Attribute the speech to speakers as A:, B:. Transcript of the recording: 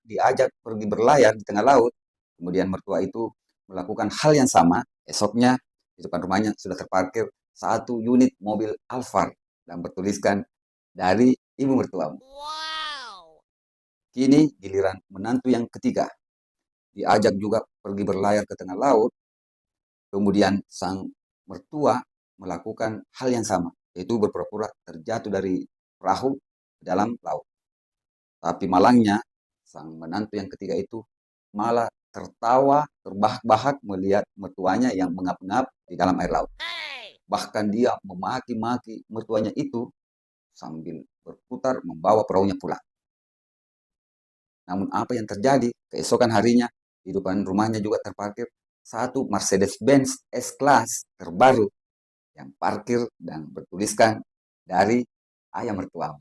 A: diajak pergi berlayar di tengah laut, kemudian mertua itu melakukan hal yang sama. Esoknya di depan rumahnya sudah terparkir satu unit mobil Alphard dan bertuliskan dari ibu mertuamu. Kini giliran menantu yang ketiga diajak juga pergi berlayar ke tengah laut, kemudian sang mertua melakukan hal yang sama, yaitu berpura-pura terjatuh dari perahu ke dalam laut. Tapi malangnya, sang menantu yang ketiga itu malah tertawa terbahak-bahak melihat mertuanya yang mengap-ngap di dalam air laut. Bahkan dia memaki-maki mertuanya itu sambil berputar membawa perahunya pulang. Namun apa yang terjadi? Keesokan harinya, di depan rumahnya juga terparkir satu Mercedes-Benz S-Class terbaru yang parkir dan bertuliskan dari ayah mertua.